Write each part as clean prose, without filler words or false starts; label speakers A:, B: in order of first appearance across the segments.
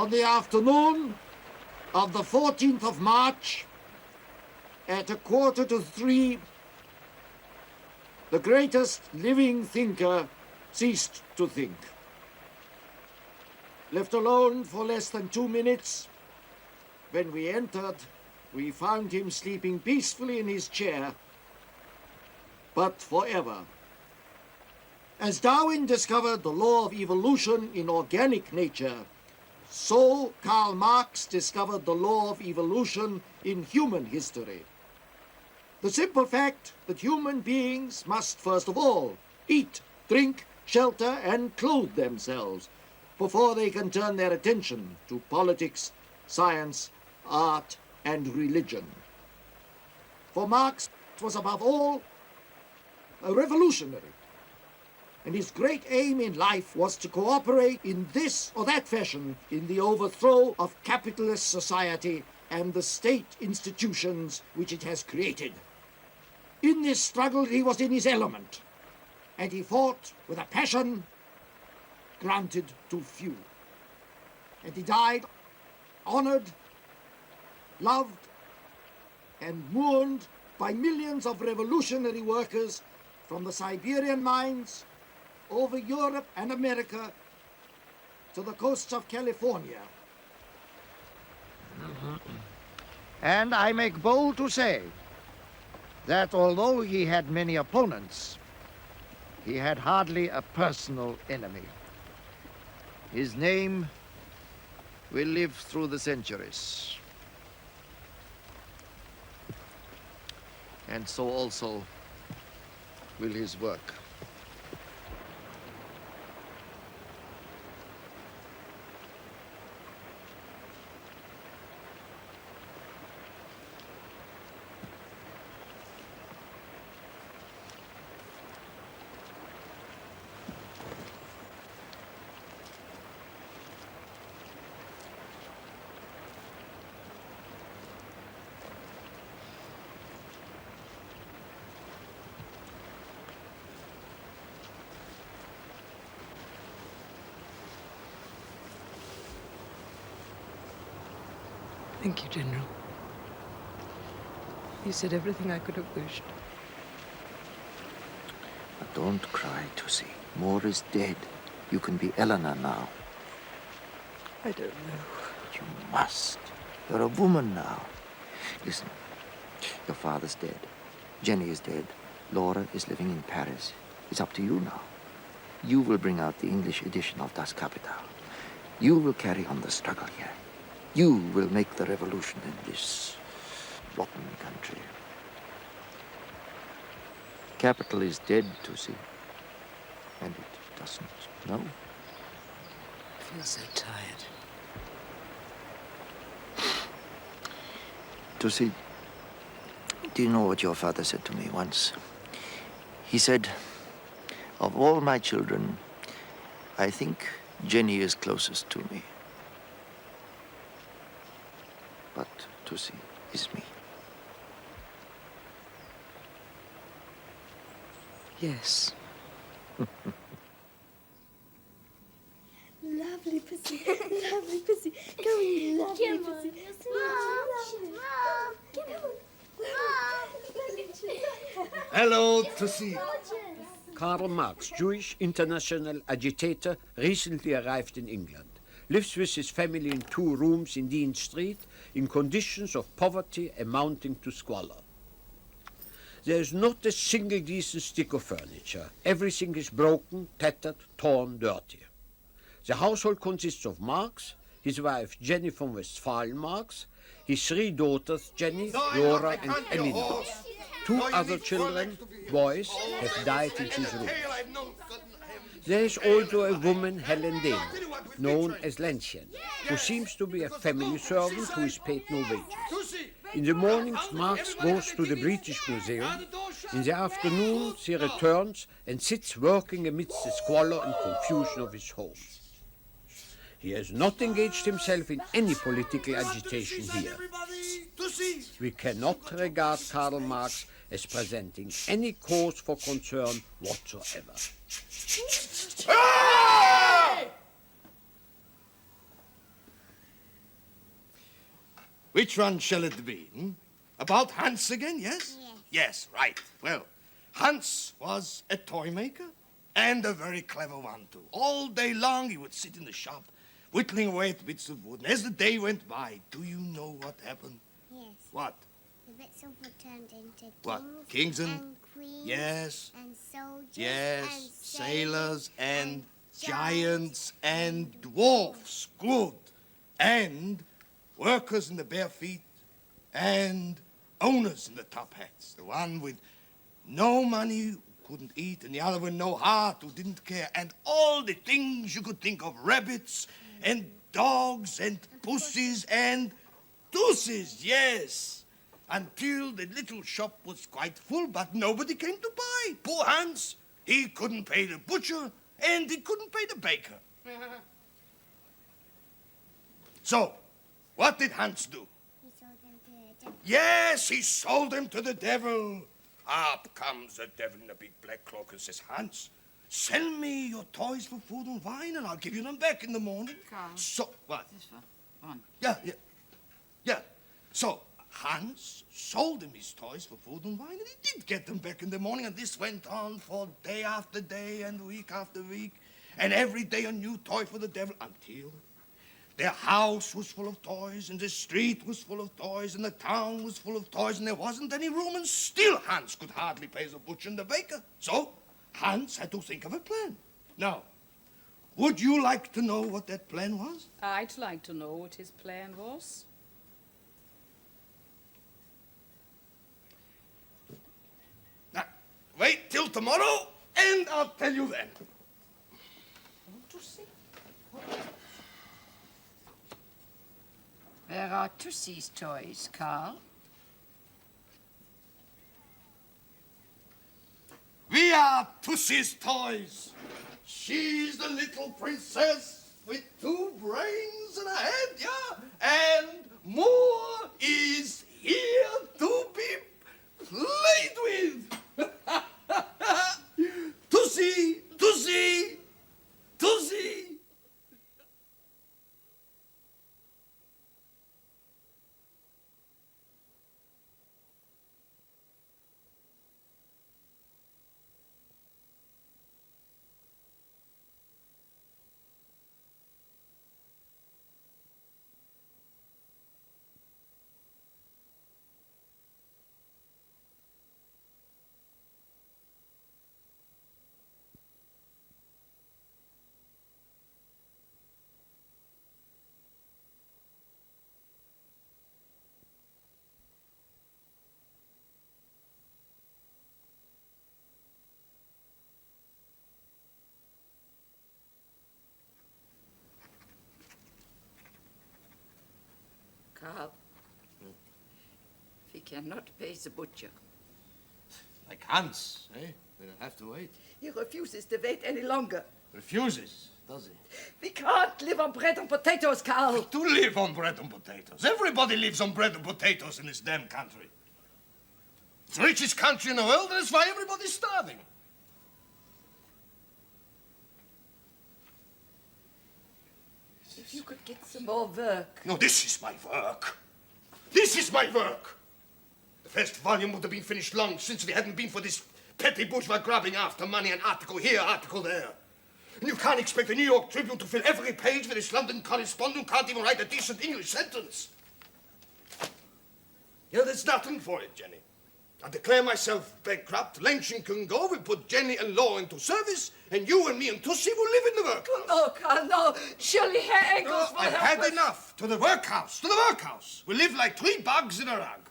A: On the afternoon of the 14th of March, at 2:45, the greatest living thinker ceased to think. Left alone for less than 2 minutes, when we entered, we found him sleeping peacefully in his chair, but forever. As Darwin discovered the law of evolution in organic nature, so Karl Marx discovered the law of evolution in human history. The simple fact that human beings must first of all eat, drink, shelter, and clothe themselves before they can turn their attention to politics, science, art, and religion. For Marx was above all a revolutionary, and his great aim in life was to cooperate in this or that fashion in the overthrow of capitalist society and the state institutions which it has created. In this struggle he was in his element, and he fought with a passion granted to few. And he died honored, loved, and mourned by millions of revolutionary workers from the Siberian mines over Europe and America to the coasts of California. And I make bold to say that although he had many opponents, he had hardly a personal enemy. His name will live through the centuries. And so also will his work.
B: Thank you, General. You said everything I could have wished.
C: But don't cry, Tussy. Moore is dead. You can be Eleanor now.
B: I don't know.
C: You must. You're a woman now. Listen, your father's dead. Jenny is dead. Laura is living in Paris. It's up to you now. You will bring out the English edition of Das Kapital. You will carry on the struggle here. You will make the revolution in this rotten country. Capital is dead, Tussy. And it doesn't know.
B: I feel so tired.
C: Tussy, do you know what your father said to me once? He said, of all my children, I think Jenny is closest to me. But Tussy is me.
B: Yes.
D: Lovely pussy, lovely pussy. Come on, lovely pussy.
A: Hello, Tussy. Karl Marx, Jewish international agitator, recently arrived in England. Lives with his family in 2 rooms in Dean Street in conditions of poverty amounting to squalor. There is not a single decent stick of furniture. Everything is broken, tattered, torn, dirty. The household consists of Marx, his wife Jenny from Westphalen Marx, his 3 daughters Jenny, Laura and Eleanor. 2 other children, boys, have died in his rooms. There is also a woman, Helen Demuth, known as Ländchen, who seems to be a family servant who is paid no wages. In the mornings, Marx goes to the British Museum. In the afternoon, he returns and sits working amidst the squalor and confusion of his home. He has not engaged himself in any political agitation here. We cannot regard Karl Marx as presenting any cause for concern whatsoever.
E: Which one shall it be? About Hans again, yes?
D: Yes.
E: Yes, right. Well, Hans was a toy maker and a very clever one, too. All day long he would sit in the shop, whittling away at bits of wood. And as the day went by, do you know what happened?
D: Yes.
E: What?
D: The bits of wood turned into
E: What?
D: kings,
E: Kings
D: and queens.
E: Yes.
D: And soldiers.
E: Yes,
D: And
E: sailors and
D: giants
E: giants and dwarfs. Good. And workers in the bare feet and owners in the top hats. The one with no money who couldn't eat and the other with no heart who didn't care. And all the things you could think of. Rabbits and dogs and pussies and Tussies, yes. Until the little shop was quite full, but nobody came to buy. Poor Hans, he couldn't pay the butcher and he couldn't pay the baker. So, what did Hans do?
D: He sold them to the devil.
E: Yes, he sold them to the devil. Up comes the devil in a big black cloak and says, Hans, sell me your toys for food and wine and I'll give you them back in the morning.
F: Karl.
E: So, what?
F: This one.
E: Yeah. So, Hans sold him his toys for food and wine, and he did get them back in the morning, and this went on for day after day and week after week, and every day a new toy for the devil, until their house was full of toys, and the street was full of toys, and the town was full of toys, and there wasn't any room, and still Hans could hardly pay the butcher and the baker. So, Hans had to think of a plan. Now, would you like to know what that plan was?
F: I'd like to know what his plan was.
E: Now, wait till tomorrow, and I'll tell you then.
F: Where are Tussy's toys, Karl?
E: We are Tussy's toys. She's the little princess with 2 brains and a head, yeah? And more is here to be played with. Tussy, Tussy, Tussy.
F: Karl, we cannot pay the butcher.
E: Like Hans, eh? We'll have to wait.
B: He refuses to wait any longer.
E: Refuses, does he?
B: We can't live on bread and potatoes, Karl.
E: To live on bread and potatoes. Everybody lives on bread and potatoes in this damn country. It's the richest country in the world, and that's why everybody's starving.
B: If you could get some more work.
E: No, this is my work. This is my work. The first volume would have been finished long since if it hadn't been for this petty bourgeois grabbing after money, an article here, article there. And you can't expect the New York Tribune to fill every page with this London correspondent who can't even write a decent English sentence. You know, there's nothing for it, Jenny. I declare myself bankrupt. Lenchen can go. We'll put Jenny and Law into service, and you and me and Tussy will live in the workhouse.
B: No, Karl, no. Surely Herr Engels will
E: I've
B: help
E: had
B: us.
E: enough. To the workhouse. To the workhouse. We live like 3 bugs in a rug.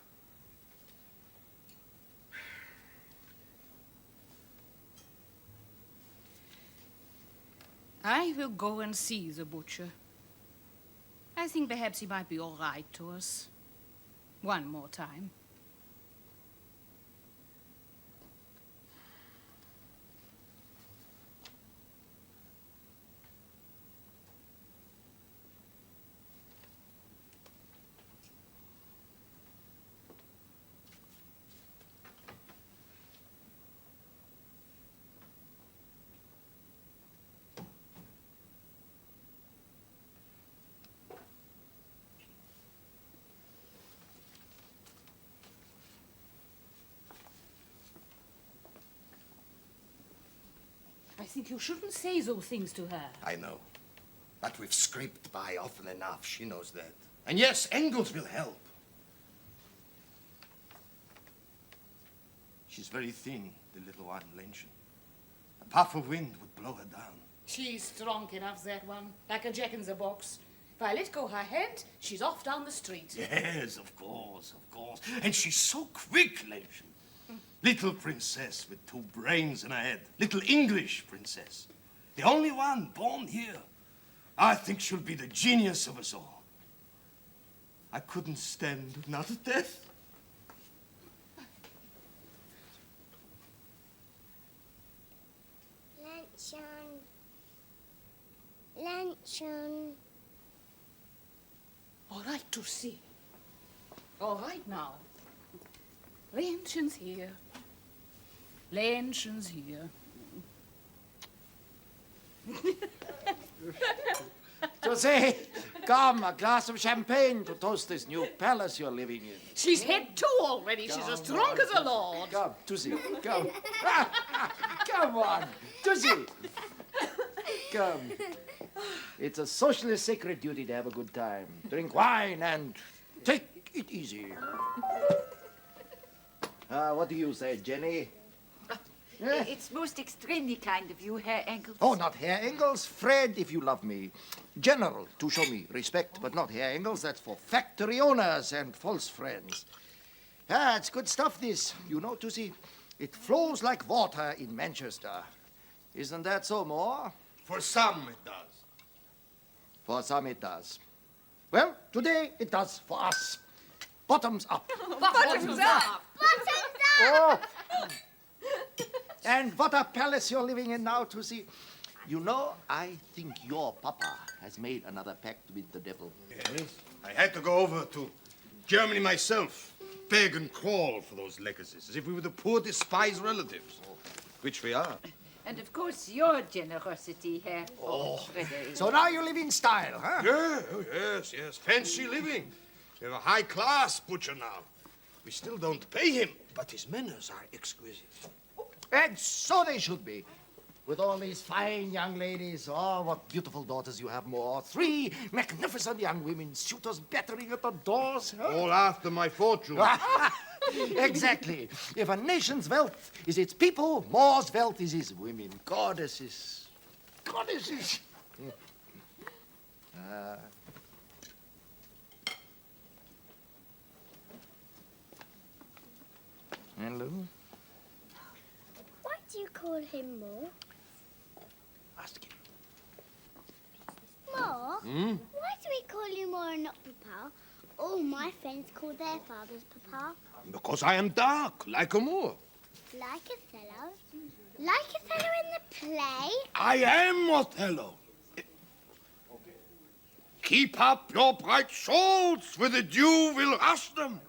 F: I will go and see the butcher. I think perhaps he might be all right to us. One more time. think you shouldn't say those things to her.
E: I know. But we've scraped by often enough. She knows that. And yes, Engels will help. She's very thin, the little one, Lenchen. A puff of wind would blow her down.
F: She's strong enough, that one, like a jack in the box. If I let go her hand, she's off down the street.
E: Yes, of course, of course. And she's so quick, Lenchen. Little princess with 2 brains in her head. Little English princess. The only one born here. I think she'll be the genius of us all. I couldn't stand another death.
D: Luncheon.
F: All right, Tussy. All right now. Lention's here. Lention's here.
A: Tussy, come, a glass of champagne to toast this new palace you're living in.
F: She's had 2 already. She's as drunk as a lord.
A: Come, Tussy, come. Come on, Tussy. Come. It's a socialist sacred duty to have a good time. Drink wine and take it easy. What do you say, Jenny?
B: It's most extremely kind of you, Herr Engels.
A: Oh, not Herr Engels. Fred, if you love me. General, to show me respect, but not Herr Engels. That's for factory owners and false friends. It's good stuff, this. You know, Tussy, it flows like water in Manchester. Isn't that so, Moore?
E: For some, it does.
A: For some, it does. Well, today, it does for us. Bottoms up.
F: Bottoms up.
A: Oh. And what a palace you're living in now, Tussy. You know, I think your papa has made another pact with the devil.
E: Yes. I had to go over to Germany myself, beg and crawl for those legacies, as if we were the poor, despised relatives, which we are.
B: And of course, your generosity, Herr Frederick.
A: So now you live in style, huh?
E: Yeah, oh, yes, yes. Fancy living. We have a high-class butcher now. We still don't pay him, but his manners are exquisite.
A: And so they should be. With all these fine young ladies, oh, what beautiful daughters you have, Moore. 3 magnificent young women, suitors battering at the doors. Huh?
E: All after my fortune.
A: Exactly. If a nation's wealth is its people, Moore's wealth is his women. Goddesses. Goddesses. Hello?
D: Why do you call him Moore?
A: Ask him.
D: Moore? Why do we call you Moore and not Papa? All my friends call their fathers Papa.
E: Because I am dark, like a Moor.
D: Like Othello? Like Othello in the play?
E: I am Othello. Keep up your bright swords, for the dew will rush them.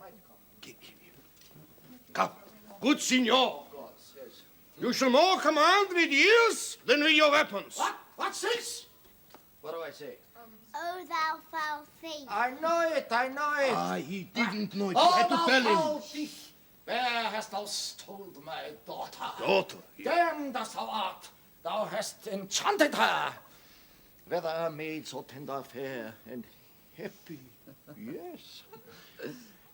E: Come, good signor. You shall more command with ears than with your weapons.
A: What? What's this? What do I say?
D: Oh, thou foul thief.
A: I know it, I know it.
E: Ah, he didn't know it.
A: Oh,
E: I had to
A: thou
E: tell
A: foul
E: him.
A: thief! Where hast thou stoled my daughter?
E: Daughter?
A: Damned as thou art, thou hast enchanted her. Whether a maid so tender, fair, and happy, yes,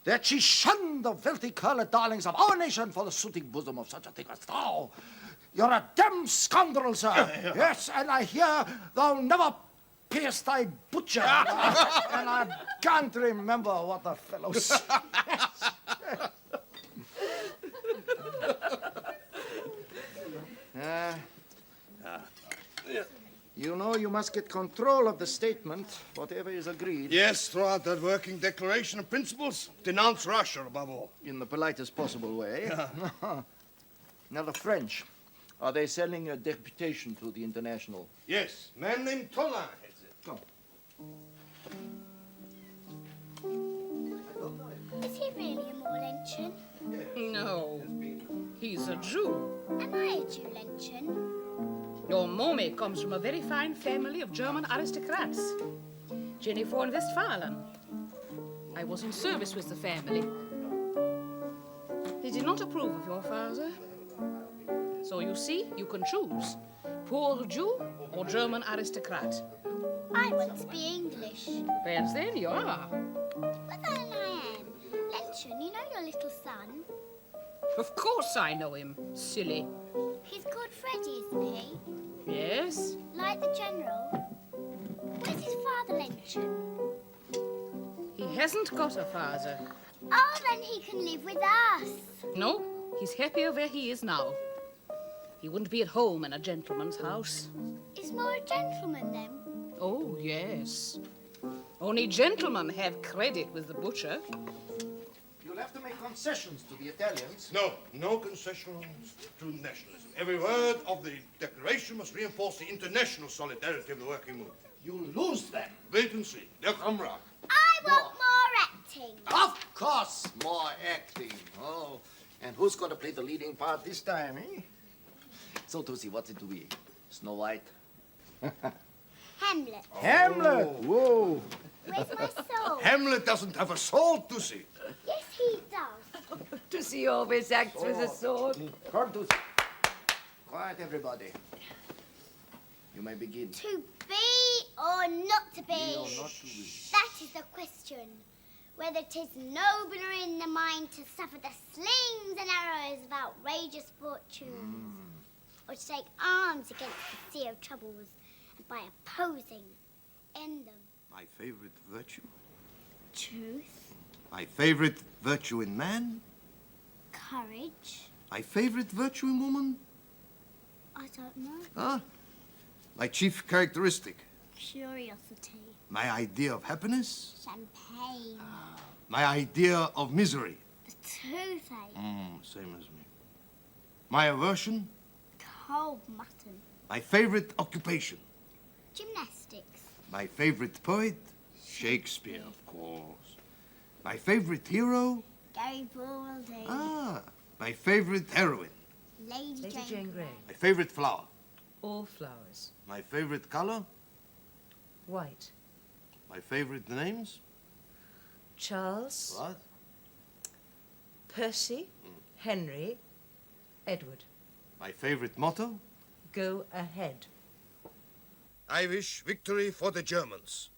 A: that she shunned the filthy curled darlings of our nation for the soothing bosom of such a thing as thou. You're a damned scoundrel, sir. Yes, and I hear thou never pierced thy butcher. And I can't remember what the fellow said. You know, you must get control of the statement, whatever is agreed.
E: Yes, throw out that working declaration of principles. Denounce Russia above all.
A: In the politest possible way. Now, the French, are they sending a deputation to the International?
E: Yes, man named Tollin heads it.
A: Come.
D: Is he really a Moorlenchen?
F: No, he's a Jew.
D: Am I a Jewlenchen?
F: Your mommy comes from a very fine family of German aristocrats. Jenny von Westphalen. I was in service with the family. They did not approve of your father. So you see, you can choose. Pole Jew or German aristocrat?
D: I want to be English.
F: Well, then you are.
D: But then I am. Lenchen, you know your little son?
F: Of course I know him, silly.
D: He's called Freddie, isn't he?
F: Yes?
D: Like the general. Where's his father, Lenchen?
F: He hasn't got a father.
D: Oh, then he can live with us.
F: No, he's happier where he is now. He wouldn't be at home in a gentleman's house.
D: Is more a gentleman, then?
F: Oh, yes. Only gentlemen have credit with the butcher.
A: You'll have to make concessions to the Italians.
E: No concessions to nationalism. Every word of the declaration must reinforce the international solidarity of the working movement.
A: You'll lose them.
E: Wait and see. They'll come round.
D: I want more acting.
A: Of course, more acting. Oh, and who's going to play the leading part this time, eh? So, Tussy, what's it to be? Snow White?
D: Hamlet.
A: Hamlet! Whoa!
D: Where's my soul?
E: Hamlet doesn't have a soul, Tussy.
D: Yes, he does.
B: Tussy always acts with a sword.
A: Come, Tussy. Quiet, everybody. You may begin.
D: To be or not to be?
A: Be or not to be.
D: That is the question. Whether 'tis nobler in the mind to suffer the slings and arrows of outrageous fortunes, or to take arms against the sea of troubles, and by opposing, end them.
E: My favorite virtue.
D: Truth,
E: My favorite virtue in man.
D: courage,
E: My favorite virtue in woman.
D: I don't know,
E: Ah, my chief characteristic.
D: curiosity,
E: My idea of happiness.
D: champagne,
E: My idea of misery.
D: the toothache,
E: Same as me. My aversion.
D: cold mutton,
E: My favorite occupation.
D: gymnastics,
E: My favorite poet. Shakespeare, of course. My favorite hero.
D: Garibaldi,
E: Ah, my favorite heroine.
D: Lady Jane,
B: Jane Grey.
E: My favorite flower.
B: All flowers.
E: My favorite color.
B: White.
E: My favorite names.
B: Charles.
E: What?
B: Percy. Henry. Edward.
E: My favorite motto.
B: Go ahead.
E: I wish victory for the Germans.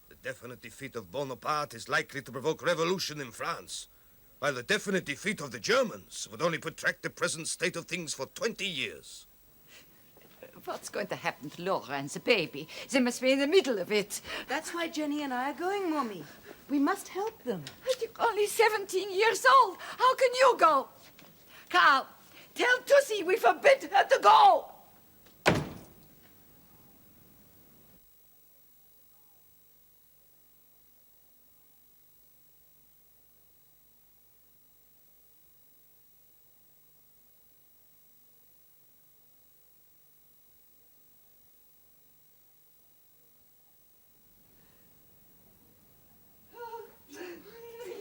E: The definite defeat of Bonaparte is likely to provoke revolution in France, while the definite defeat of the Germans would only protract the present state of things for 20 years.
B: What's going to happen to Laura and the baby? They must be in the middle of it.
G: That's why Jenny and I are going, Mummy. We must help them.
B: But you're only 17 years old. How can you go? Karl, tell Tussy we forbid her to go.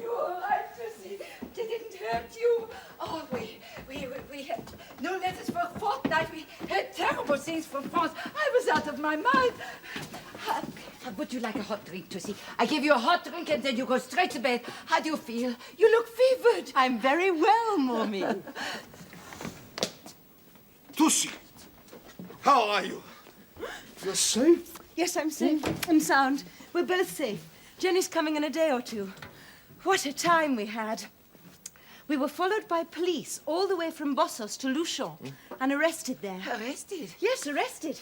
B: You're all right, Tussy. They didn't hurt you. Oh, we had no letters for a fortnight. We heard terrible things from France. I was out of my mind. Would you like a hot drink, Tussy? I give you a hot drink and then you go straight to bed. How do you feel? You look fevered.
G: I'm very well, Mummy.
E: Tussy, how are you? You're safe?
G: Yes, I'm safe and sound. We're both safe. Jenny's coming in a day or two. What a time we had. We were followed by police all the way from Bossos to Luchon and arrested there.
B: Arrested?
G: Yes, arrested.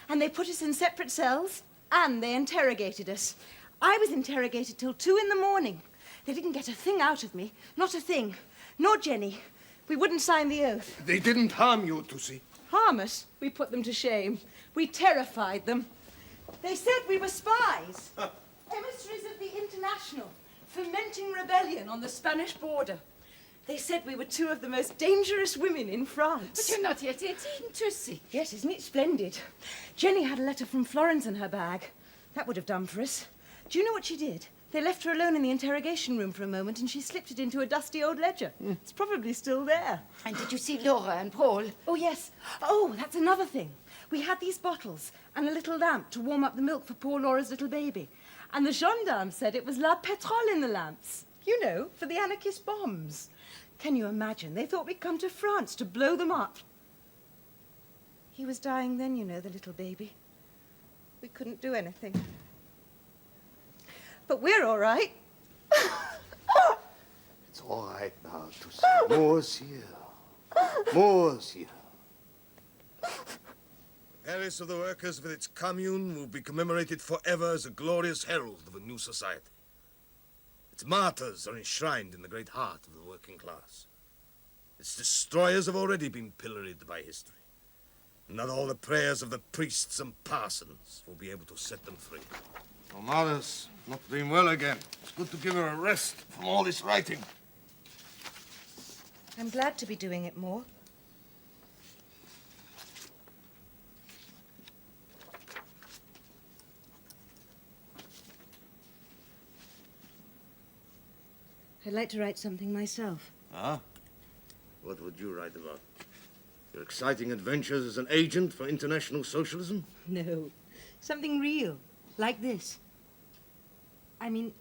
G: And they put us in separate cells and they interrogated us. I was interrogated till 2 in the morning. They didn't get a thing out of me. Not a thing. Nor Jenny. We wouldn't sign the oath.
E: They didn't harm you, Tussy.
G: Harm us? We put them to shame. We terrified them. They said we were spies. Emissaries of the International, fomenting rebellion on the Spanish border. They said we were 2 of the most dangerous women in France.
B: But you're not yet 18, Tussy.
G: Yes, isn't it splendid? Jenny had a letter from Florence in her bag. That would have done for us. Do you know what she did? They left her alone in the interrogation room for a moment and she slipped it into a dusty old ledger. It's probably still there.
B: And did you see Laura and Paul?
G: Oh, yes. Oh, that's another thing. We had these bottles and a little lamp to warm up the milk for poor Laura's little baby. And the gendarmes said it was la pétrole in the lamps. You know, for the anarchist bombs. Can you imagine? They thought we'd come to France to blow them up. He was dying then, you know, the little baby. We couldn't do anything. But we're all right.
E: It's all right now, Tussy. More's here. More's here. Paris of the workers with its commune will be commemorated forever as a glorious herald of a new society. Its martyrs are enshrined in the great heart of the working class. Its destroyers have already been pilloried by history. And not all the prayers of the priests and parsons will be able to set them free. Oh, Mother's not doing well again. It's good to give her a rest from all this writing.
G: I'm glad to be doing it more. I'd like to write something myself.
E: Ah? What would you write about? Your exciting adventures as an agent for international socialism?
G: No, something real, like this. I mean,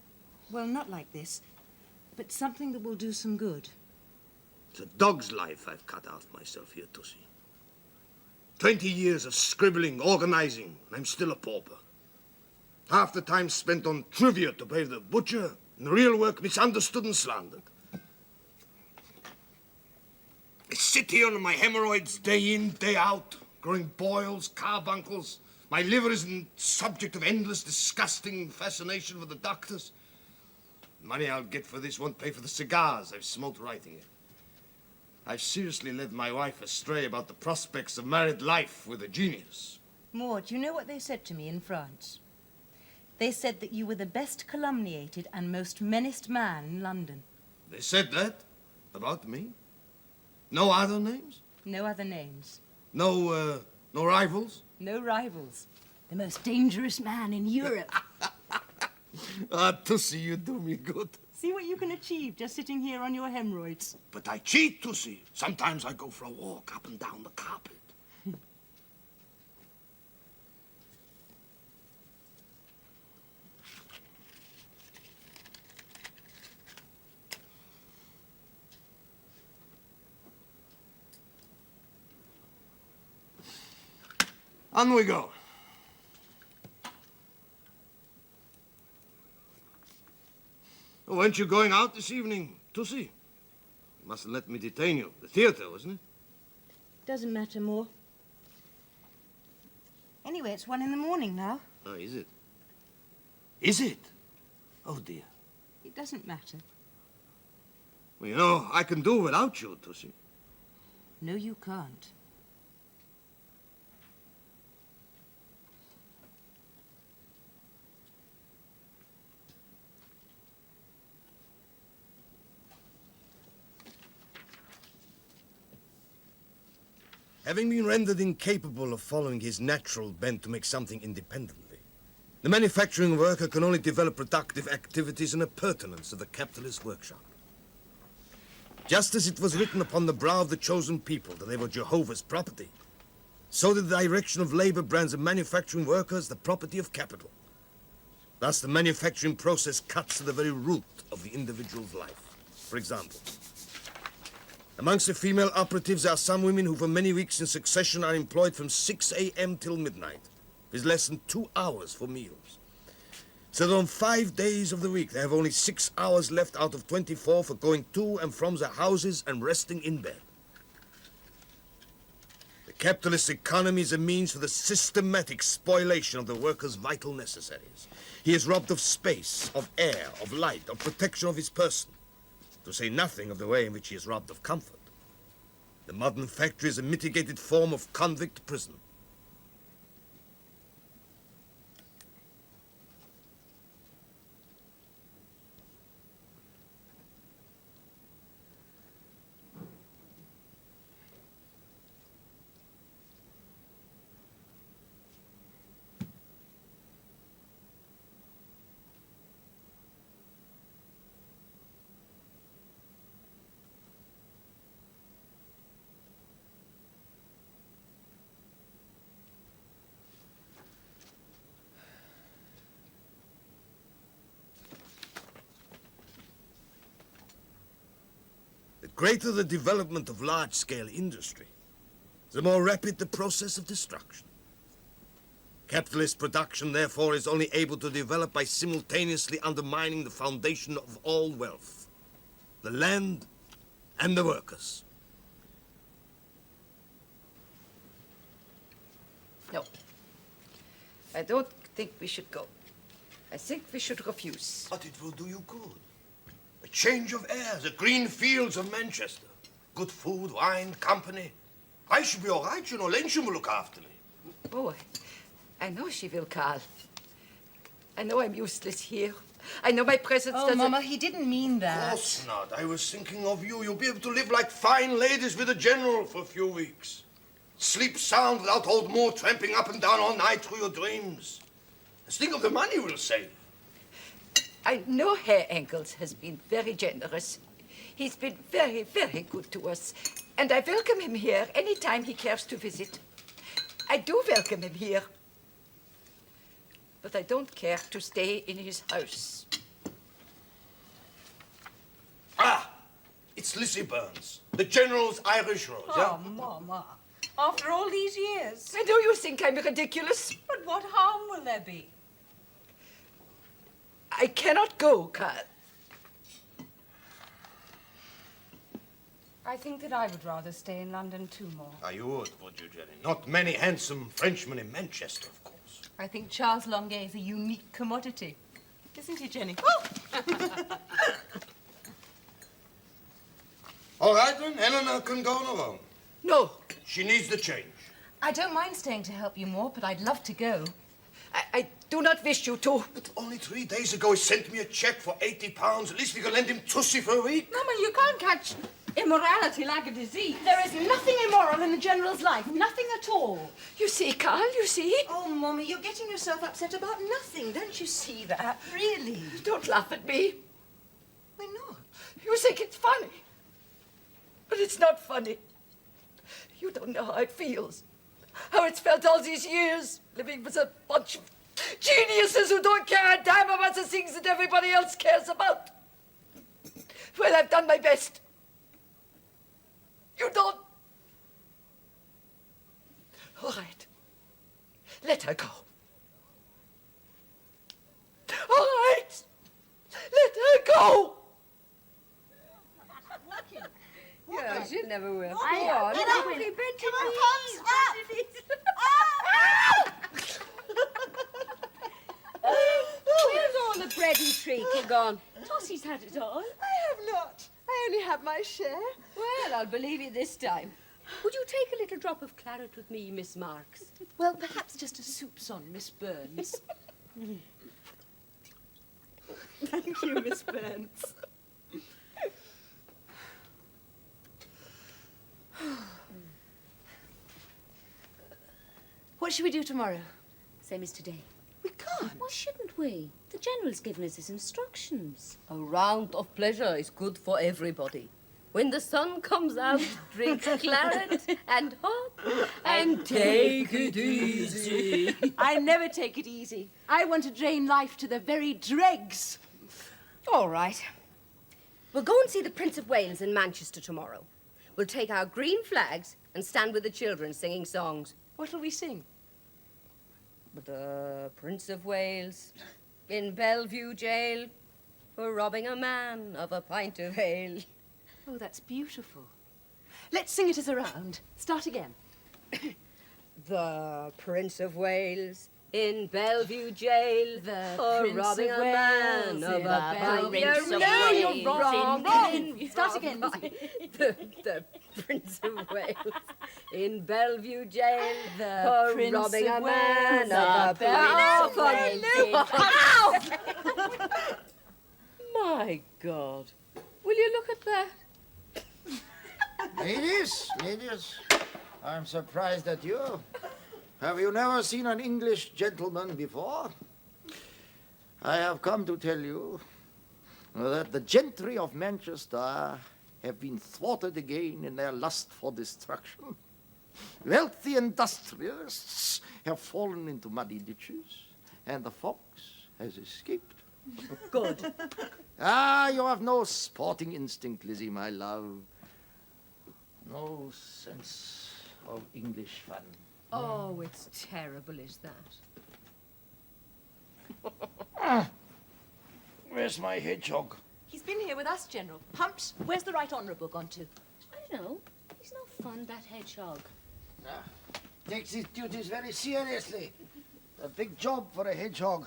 G: well, not like this, but something that will do some good.
E: It's a dog's life I've cut out of myself here, Tussy. 20 years of scribbling, organizing, and I'm still a pauper. Half the time spent on trivia to pay the butcher, and the real work misunderstood and slandered. I sit here on my hemorrhoids day in, day out, growing boils, carbuncles. My liver is the subject of endless, disgusting fascination with the doctors. The money I'll get for this won't pay for the cigars I've smoked writing it. I've seriously led my wife astray about the prospects of married life with a genius.
G: Maud, you know what they said to me in France? They said that you were the best calumniated and most menaced man in London.
E: They said that? About me? No other names?
G: No other names.
E: No rivals?
G: No rivals. The most dangerous man in Europe.
E: Ah, Tussy, you do me good.
G: See what you can achieve just sitting here on your hemorrhoids.
E: But I cheat, Tussy. Sometimes I go for a walk up and down the carpet. On we go. Oh, weren't you going out this evening, Tussy? You mustn't let me detain you. The theater, wasn't it?
G: Doesn't matter more. Anyway, it's 1 in the morning now.
E: Oh, is it? Is it? Oh, dear.
G: It doesn't matter.
E: Well, you know, I can do without you, Tussy.
G: No, you can't.
E: Having been rendered incapable of following his natural bent to make something independently, the manufacturing worker can only develop productive activities in appurtenance of the capitalist workshop. Just as it was written upon the brow of the chosen people that they were Jehovah's property, so did the direction of labor brands the manufacturing workers the property of capital. Thus, the manufacturing process cuts to the very root of the individual's life. For example, amongst the female operatives are some women who for many weeks in succession are employed from 6 a.m. till midnight, with less than 2 hours for meals. So that on 5 days of the week they have only 6 hours left out of 24 for going to and from their houses and resting in bed. The capitalist economy is a means for the systematic spoliation of the worker's vital necessaries. He is robbed of space, of air, of light, of protection of his person, to say nothing of the way in which he is robbed of comfort. The modern factory is a mitigated form of convict prison. The greater the development of large-scale industry, the more rapid the process of destruction. Capitalist production, therefore, is only able to develop by simultaneously undermining the foundation of all wealth, the land and the workers.
B: No. I don't think we should go. I think we should refuse.
E: But it will do you good. A change of air, the green fields of Manchester. Good food, wine, company. I should be all right, you know. Lenchen will look after me.
B: Oh, I know she will, Karl. I know I'm useless here. I know my presence doesn't...
G: Mama, he didn't mean
E: Of
G: that.
E: course not. I was thinking of you. You'll be able to live like fine ladies with a general for a few weeks. Sleep sound without old Moore tramping up and down all night through your dreams. Just think of the money we'll save.
B: I know Herr Engels has been very generous. He's been very, very good to us. And I welcome him here any time he cares to visit. I do welcome him here. But I don't care to stay in his house.
E: Ah! It's Lizzie Burns, the General's Irish Rose, yeah?
G: Oh, Mama. After all these years.
B: I know you think I'm ridiculous.
G: But what harm will there be?
B: I cannot go, Karl.
G: I think that I would rather stay in London too, more.
E: Ah, you would you, Jenny? Not many handsome Frenchmen in Manchester, of course.
G: I think Charles Longuet is a unique commodity. Isn't he, Jenny?
E: All right, then. Eleanor can go on her own.
B: No.
E: She needs the change.
G: I don't mind staying to help you more, but I'd love to go.
B: I do not wish you to.
E: But only 3 days ago he sent me a cheque for £80. At least we can lend him Tussy for a week.
G: Mama, you can't catch immorality like a disease. There is nothing immoral in the General's life. Nothing at all.
B: You see, Karl, you see?
G: Oh, Mommy, you're getting yourself upset about nothing. Don't you see that? Really?
B: Don't laugh at me.
G: Why not?
B: You think it's funny. But it's not funny. You don't know how it feels. How it's felt all these years, living with a bunch of geniuses who don't care a damn about the things that everybody else cares about. Well, I've done my best. You don't. All right. Let her go. All right. Let her go. Yeah, she never will.
H: Where's all the bread and treacle gone? Tossy's had it all.
G: I have not. I only have my share.
H: Well, I'll believe you this time. Would you take a little drop of claret with me, Miss Marx?
G: Well, perhaps just a soup's on, Miss Burns. Thank you, Miss Burns. What should we do tomorrow?
H: Same as today.
G: We can't.
H: Why shouldn't we? The General's given us his instructions.
I: A round of pleasure is good for everybody. When the sun comes out, drink claret and hop and take it easy.
G: I never take it easy. I want to drain life to the very dregs.
I: All right. We'll go and see the Prince of Wales in Manchester tomorrow. We'll take our green flags and stand with the children singing songs.
G: What'll we sing?
I: The Prince of Wales in Bellevue jail for robbing a man of a pint of ale.
G: Oh, that's beautiful. Let's sing it as a round. Start again.
I: The Prince of Wales in Bellevue jail for robbing a man of a pint of ale.
G: No, you're wrong. Wrong. Start again.
I: The Prince of Wales in Bellevue jail
G: The
I: for
G: Prince
I: robbing
G: of
I: a man
G: Wales,
I: of a
G: the
I: pint
G: Prince of
I: of ale. My God. Will you look at that?
C: Ladies, I'm surprised at you. Have you never seen an English gentleman before? I have come to tell you that the gentry of Manchester have been thwarted again in their lust for destruction. Wealthy industrialists have fallen into muddy ditches, and the fox has escaped.
I: Good.
C: You have no sporting instinct, Lizzie, my love. No sense of English fun.
I: Oh, it's terrible, is that?
C: Where's my hedgehog?
G: He's been here with us, General. Humps, where's the Right Honourable gone to?
I: I don't know. He's no fun, that hedgehog.
C: Takes his duties very seriously. A big job for a hedgehog.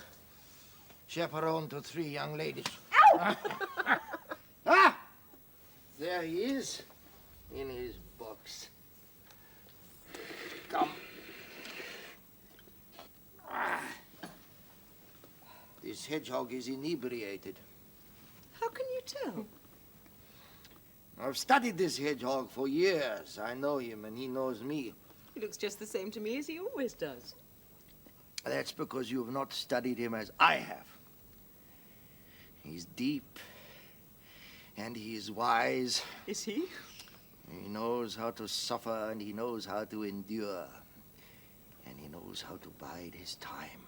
C: Chaperone to 3 young ladies.
G: Ow!
C: Ah! There he is, in his box. Come. Ah. This hedgehog is inebriated.
G: How can you tell?
C: I've studied this hedgehog for years. I know him and he knows me.
G: He looks just the same to me as he always does.
C: That's because you've not studied him as I have. He's deep and he is wise.
G: Is he?
C: He knows how to suffer and he knows how to endure. And he knows how to bide his time.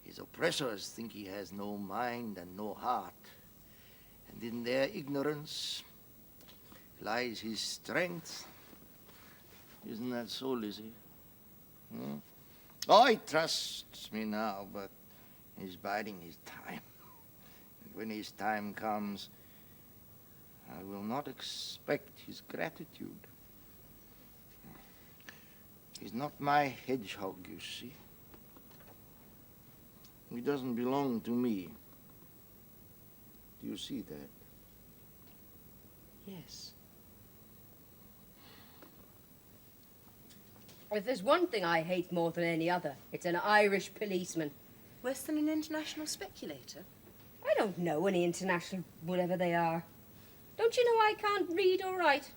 C: His oppressors think he has no mind and no heart. And in their ignorance lies his strength. Isn't that so, Lizzie? Hmm? Oh, he trusts me now, but he's biding his time. And when his time comes, I will not expect his gratitude. He's not my hedgehog, you see. He doesn't belong to me. Do you see that?
G: Yes.
I: If there's one thing I hate more than any other, it's an Irish policeman.
G: Worse than an international speculator?
I: I don't know any international whatever they are. Don't you know I can't read or write?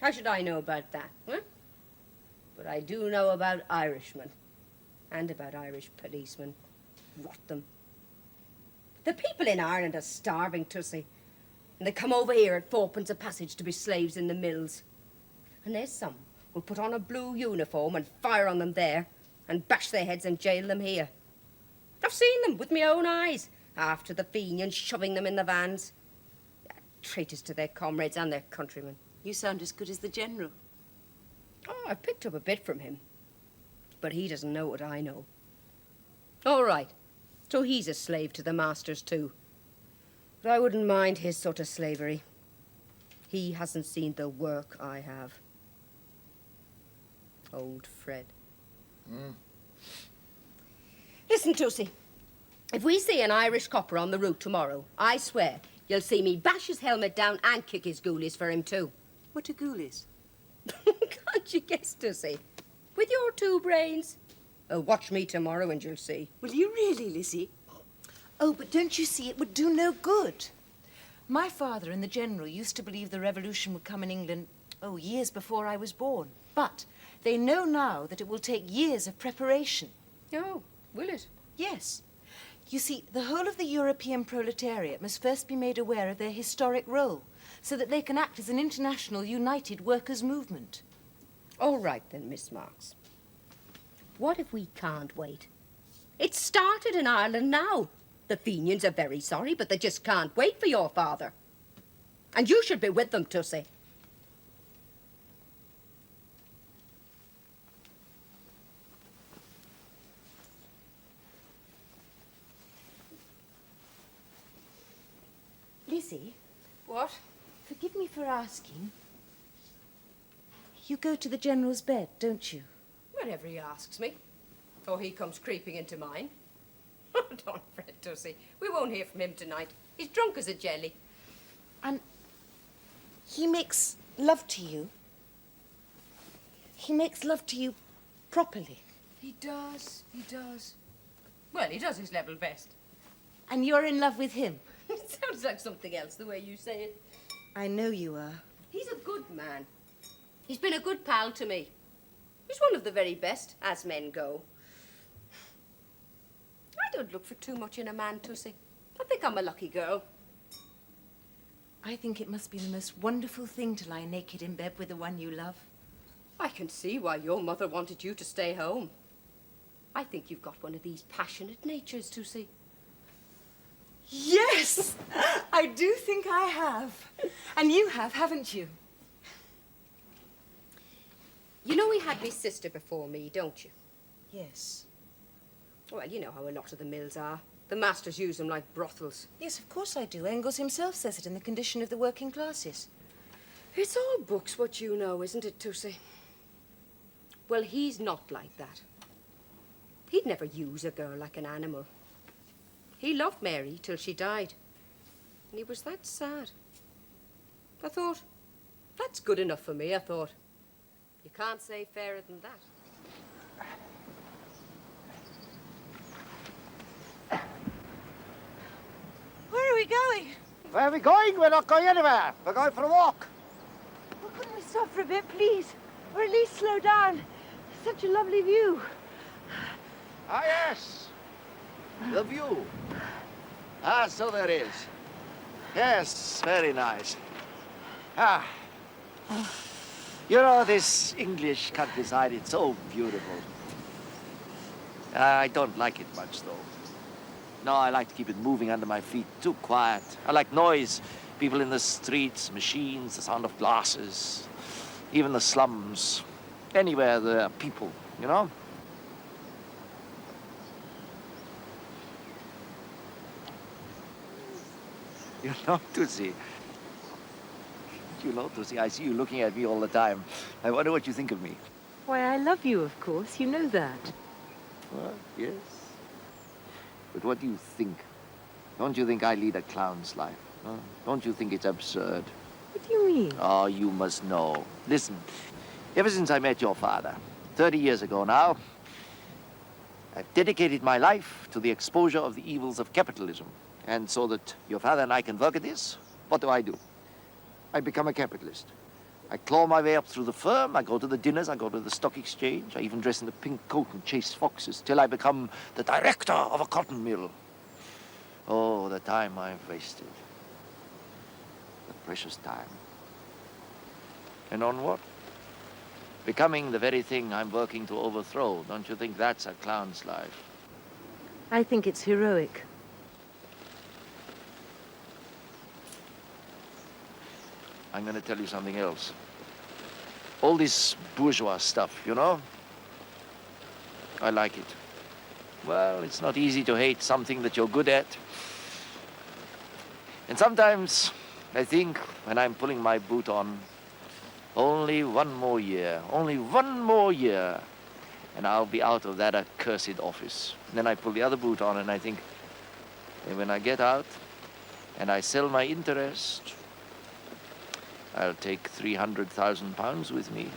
I: How should I know about that, huh? But I do know about Irishmen. And about Irish policemen. Rot them. The people in Ireland are starving, Tussy. And they come over here at 4p a passage to be slaves in the mills. And there's some who'll put on a blue uniform and fire on them there and bash their heads and jail them here. I've seen them with my own eyes, after the Fenians shoving them in the vans. Traitors to their comrades and their countrymen.
G: You sound as good as the General.
I: Oh, I've picked up a bit from him. But he doesn't know what I know. All right. So he's a slave to the masters too. But I wouldn't mind his sort of slavery. He hasn't seen the work I have. Old Fred. Listen, Tussy. If we see an Irish copper on the route tomorrow, I swear you'll see me bash his helmet down and kick his ghoulies for him too.
G: What are ghoulies?
I: Can't you guess, Tussy? With your 2 brains. Oh, watch me tomorrow and you'll see.
G: Will you really, Lizzie? Oh, but don't you see, it would do no good. My father and the General used to believe the revolution would come in England, years before I was born. But they know now that it will take years of preparation.
I: Oh, will it?
G: Yes. You see, the whole of the European proletariat must first be made aware of their historic role, so that they can act as an international united workers' movement.
I: All right then, Miss Marx. What if we can't wait? It's started in Ireland now. The Fenians are very sorry, but they just can't wait for your father. And you should be with them, Tussy.
G: Lizzie,
I: What?
G: forgive me for asking. You go to the General's bed, don't you?
I: Whenever he asks me. Or he comes creeping into mine. Don't fret, Tussy. We won't hear from him tonight. He's drunk as a jelly.
G: And he makes love to you? He makes love to you properly?
I: He does. Well, he does his level best.
G: And you're in love with him?
I: It sounds like something else, the way you say it.
G: I know you are.
I: He's a good man. He's been a good pal to me. He's one of the very best, as men go. I don't look for too much in a man, Tussy. I think I'm a lucky girl.
G: I think it must be the most wonderful thing to lie naked in bed with the one you love.
I: I can see why your mother wanted you to stay home. I think you've got one of these passionate natures, Tussy.
G: Yes! I do think I have. And you have, haven't you?
I: You know he had me sister before me, don't you?
G: Yes.
I: Well, you know how a lot of the mills are. The masters use them like brothels.
G: Yes, of course I do. Engels himself says it in The Condition of the Working Classes.
I: It's all books, what you know, isn't it, Tussy? Well, he's not like that. He'd never use a girl like an animal. He loved Mary till she died. And he was that sad. I thought, that's good enough for me, I thought. You can't say fairer than that.
G: Where are we going?
C: Where are we going? We're not going anywhere. We're going for a walk.
G: Well, couldn't we stop for a bit, please? Or at least slow down. Such a lovely view.
A: Ah, yes. The view. Ah, so there is. Yes, very nice. Ah. You know, this English countryside, it's so beautiful. I don't like it much, though. No, I like to keep it moving under my feet. Too quiet. I like noise. People in the streets, machines, the sound of glasses, even the slums. Anywhere there are people, you know? You know, Tussy. I see you looking at me all the time. I wonder what you think of me.
G: Why, I love you, of course. You know that.
A: Well, yes. But what do you think? Don't you think I lead a clown's life? Huh? Don't you think it's absurd?
G: What do you mean?
A: Oh, you must know. Listen, ever since I met your father, 30 years ago now, I've dedicated my life to the exposure of the evils of capitalism. And so that your father and I can work at this, what do? I become a capitalist. I claw my way up through the firm, I go to the dinners, I go to the stock exchange, I even dress in a pink coat and chase foxes till I become the director of a cotton mill. Oh, the time I've wasted. The precious time. And on what? Becoming the very thing I'm working to overthrow. Don't you think that's a clown's life?
G: I think it's heroic.
A: I'm going to tell you something else. All this bourgeois stuff, you know? I like it. Well, it's not easy to hate something that you're good at. And sometimes I think when I'm pulling my boot on, only one more year, and I'll be out of that accursed office. And then I pull the other boot on and I think, and when I get out and I sell my interest, I'll take £300,000 with me.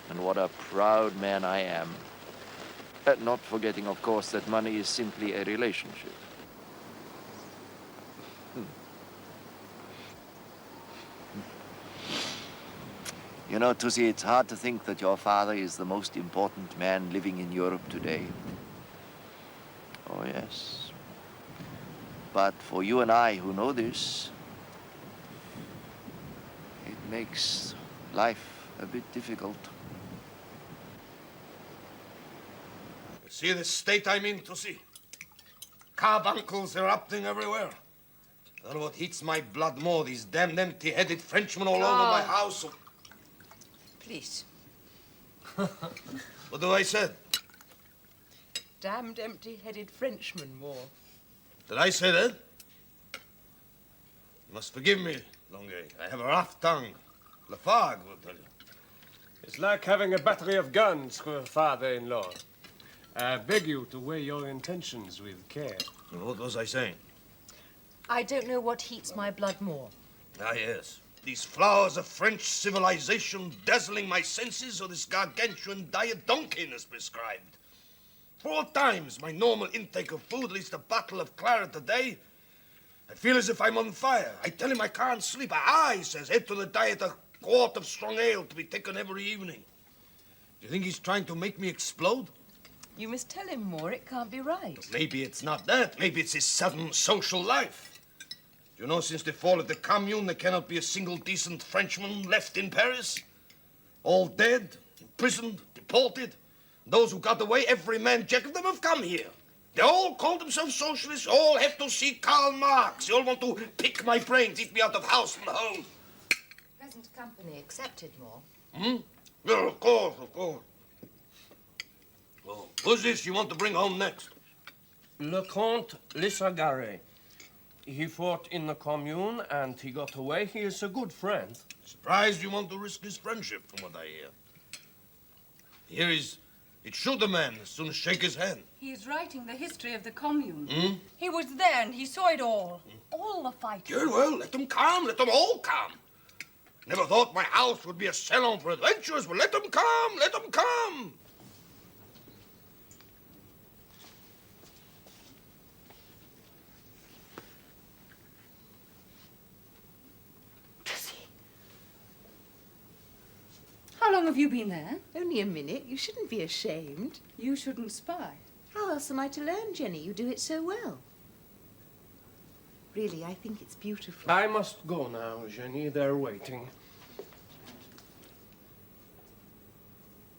A: And what a proud man I am. Not forgetting, of course, that money is simply a relationship. You know, Tussy, it's hard to think that your father is the most important man living in Europe today. Oh, yes. But for you and I who know this, it makes life a bit difficult.
E: You see the state I'm in, Tussy? Carbuncles erupting everywhere. And what heats my blood more, these damned empty-headed Frenchmen all over my house.
G: Please.
E: What do I say?
G: Damned empty-headed Frenchman more.
E: Did I say that? You must forgive me, Longuet. I have a rough tongue. Lafargue will tell you.
J: It's like having a battery of guns for a father-in-law. I beg you to weigh your intentions with care.
E: What was I saying?
G: I don't know what heats my blood more.
E: Ah, yes. These flowers of French civilization dazzling my senses, or this gargantuan diet Donkin has prescribed. 4 times my normal intake of food, at least a bottle of claret a day. I feel as if I'm on fire. I tell him I can't sleep. He says, add to the diet a quart of strong ale to be taken every evening. Do you think he's trying to make me explode?
G: You must tell him more. It can't be right.
E: But maybe it's not that. Maybe it's his sudden social life. You know, since the fall of the Commune, there cannot be a single decent Frenchman left in Paris. All dead, imprisoned, deported. Those who got away, every man jack of them have come here. They all call themselves socialists, all have to see Karl Marx. They all want to pick my brains, eat me out of house and home.
G: Present company accepted more.
E: No, of course, of course. Well, who's this you want to bring home next?
K: Le Comte Lissagare. He fought in the Commune and he got away. He is a good friend.
E: Surprised you want to risk his friendship, from what I hear. Here it shoot the man as soon as shake his hand.
G: He is writing the history of the Commune.
E: Hmm?
G: He was there and he saw it all. All the fighting.
E: Yeah, well, let them come. Let them all come. Never thought my house would be a salon for adventurers, but let them come. Let them come.
G: How long have you been there?
L: Only a minute. You shouldn't be ashamed.
G: You shouldn't spy.
L: How else am I to learn, Jenny? You do it so well. Really, I think it's beautiful.
K: I must go now, Jenny. They're waiting.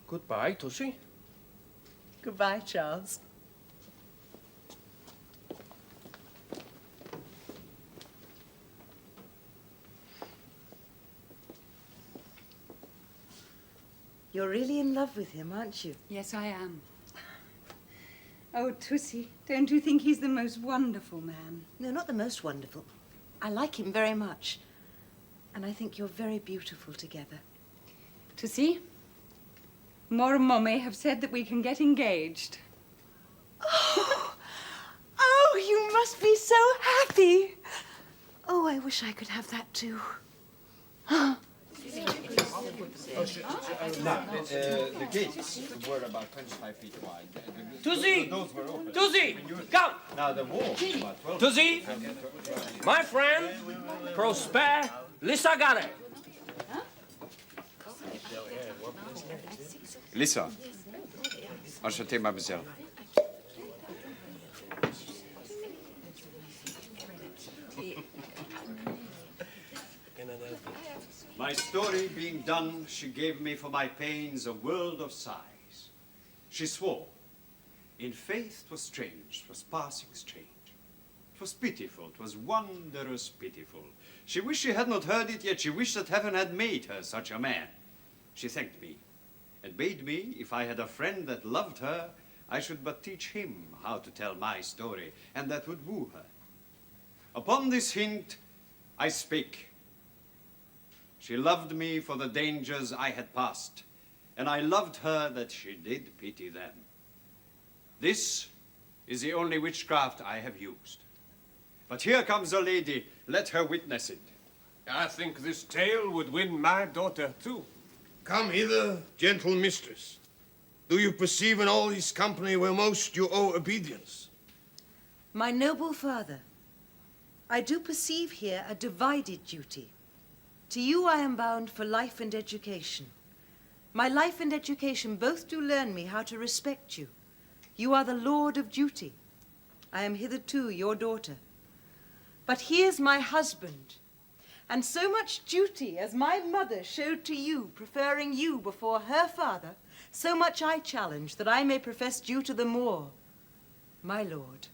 K: Goodbye, Tussy.
L: Goodbye, Charles. You're really in love with him, aren't you?
G: Yes, I am. Oh, Tussy, don't you think he's the most wonderful man?
L: No, not the most wonderful. I like him very much. And I think you're very beautiful together.
G: Tussy, Mor and Mommy have said that we can get engaged.
L: Oh, you must be so happy. Oh, I wish I could have that too.
M: The gates were about 25 feet wide.
K: Tussy! Tussy! Come!
M: Now the wall was about 12
K: Tussy! My friend, Prosper Lissagare.
M: Lisa, enchanté, mademoiselle. My story being done, she gave me for my pains a world of sighs. She swore, in faith 'twas strange, 'twas passing strange. 'Twas pitiful, 'twas wondrous pitiful. She wished she had not heard it, yet she wished that heaven had made her such a man. She thanked me, and bade me, if I had a friend that loved her, I should but teach him how to tell my story, and that would woo her. Upon this hint, I spake. She loved me for the dangers I had passed, and I loved her that she did pity them. This is the only witchcraft I have used. But here comes a lady, let her witness it.
J: I think this tale would win my daughter, too.
E: Come hither, gentle mistress. Do you perceive in all this company where most you owe obedience?
L: My noble father, I do perceive here a divided duty. To you I am bound for life and education. My life and education both do learn me how to respect you. You are the lord of duty. I am hitherto your daughter. But here's my husband, and so much duty as my mother showed to you, preferring you before her father, so much I challenge that I may profess due to the Moor, my lord.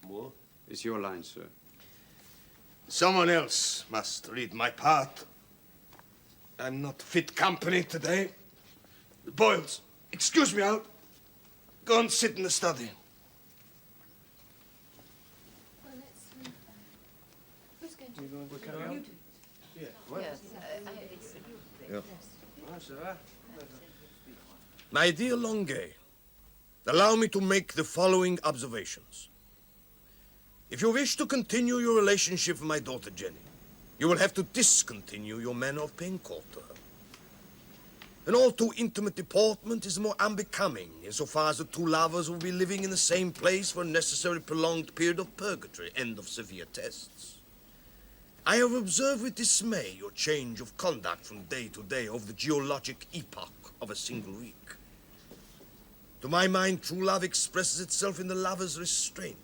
M: Moore? It's your line, sir.
E: Someone else must read my part. I'm not fit company today. Boyles, excuse me, I'll go and sit in the study.
B: Who's going to?
K: We carry on?
E: My dear Longuet, allow me to make the following observations. If you wish to continue your relationship with my daughter Jenny, you will have to discontinue your manner of paying court to her. An all too intimate deportment is more unbecoming insofar as the two lovers will be living in the same place for a necessary prolonged period of purgatory, end of severe tests. I have observed with dismay your change of conduct from day to day over the geologic epoch of a single week. To my mind, true love expresses itself in the lover's restraint,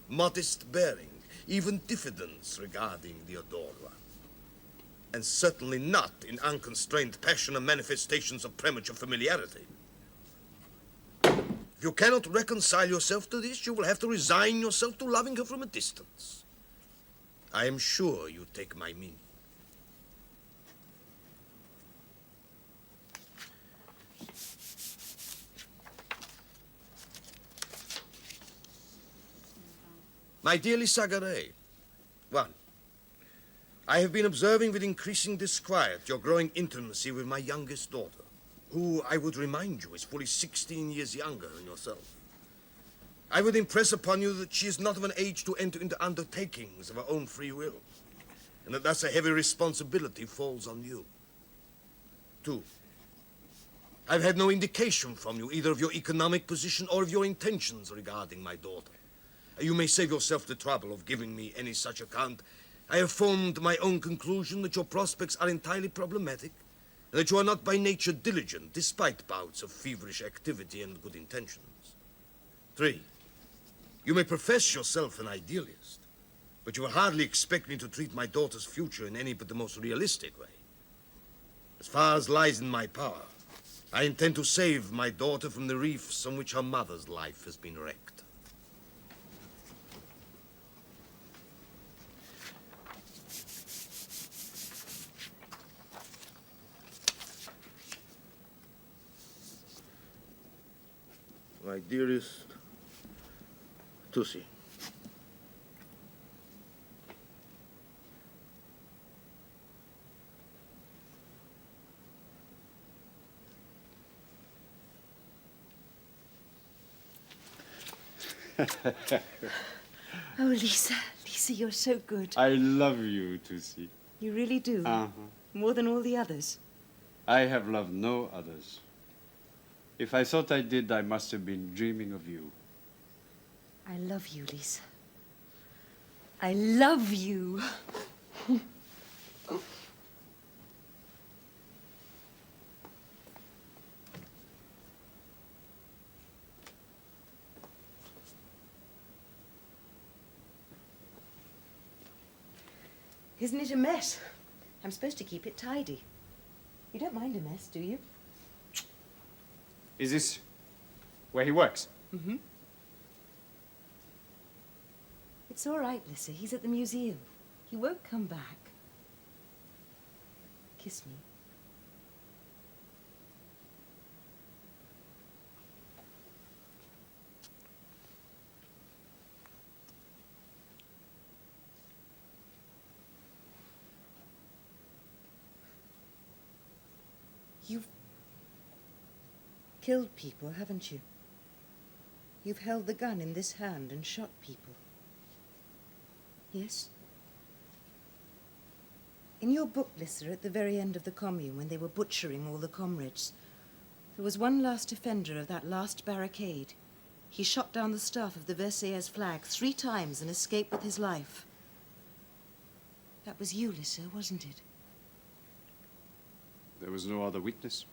E: modest bearing, even diffidence regarding the adored one. And certainly not in unconstrained passion and manifestations of premature familiarity. If you cannot reconcile yourself to this, you will have to resign yourself to loving her from a distance. I am sure you take my meaning. My dear Lisa Garay, 1. I have been observing with increasing disquiet your growing intimacy with my youngest daughter, who, I would remind you, is fully 16 years younger than yourself. I would impress upon you that she is not of an age to enter into undertakings of her own free will, and that thus a heavy responsibility falls on you. 2. I've had no indication from you, either of your economic position or of your intentions regarding my daughter. You may save yourself the trouble of giving me any such account. I have formed my own conclusion that your prospects are entirely problematic, and that you are not by nature diligent, despite bouts of feverish activity and good intentions. 3. You may profess yourself an idealist, but you will hardly expect me to treat my daughter's future in any but the most realistic way. As far as lies in my power, I intend to save my daughter from the reefs on which her mother's life has been wrecked. My dearest Tussy.
L: Oh, Lisa, you're so good.
M: I love you, Tussy.
L: You really do? More than all the others?
M: I have loved no others. If I thought I did, I must have been dreaming of you.
L: I love you, Lisa. I love you. Isn't it a mess? I'm supposed to keep it tidy. You don't mind a mess, do you?
J: Is this where he works?
L: Mm-hmm. It's all right, Lissa. He's at the museum. He won't come back. Kiss me. You've killed people, haven't you? You've held the gun in this hand and shot people. Yes? In your book, Lissa, at the very end of the Commune, when they were butchering all the comrades, there was one last offender of that last barricade. He shot down the staff of the Versailles flag 3 times and escaped with his life. That was you, Lissa, wasn't it?
M: There was no other witness.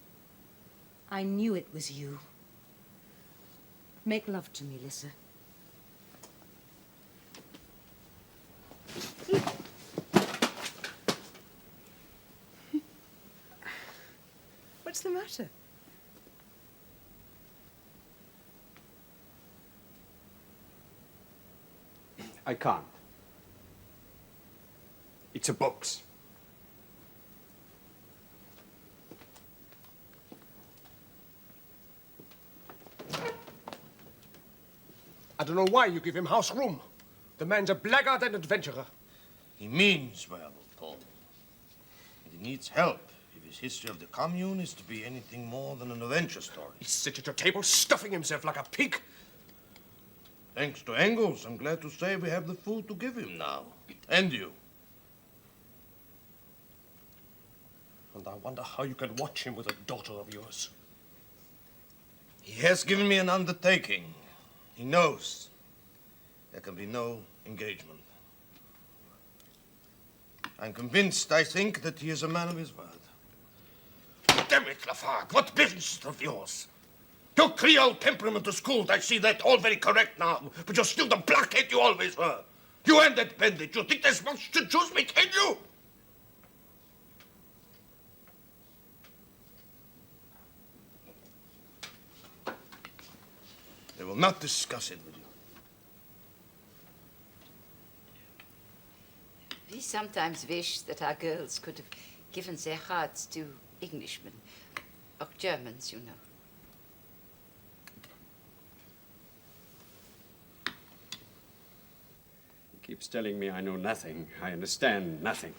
L: I knew it was you. Make love to me, Lissa. What's the matter?
M: I can't.
J: It's a box. I don't know why you give him house room. The man's a blackguard and adventurer.
E: He means well, Paul. And he needs help if his history of the Commune is to be anything more than an adventure story.
J: He sits at your table stuffing himself like a pig.
E: Thanks to Engels, I'm glad to say we have the food to give him now. And you.
J: And I wonder how you can watch him with a daughter of yours.
E: He has given me an undertaking. He knows there can be no engagement. I'm convinced, I think, that he is a man of his word. Damn it, Lafargue, what business of yours? Your Creole temperament is schooled, I see that, all very correct now, but you're still the blockhead you always were. You and that bandit, you think there's much to choose between you? I will not discuss it with you.
N: We sometimes wish that our girls could have given their hearts to Englishmen, or Germans, you know.
M: keeps telling me I know nothing, I understand nothing.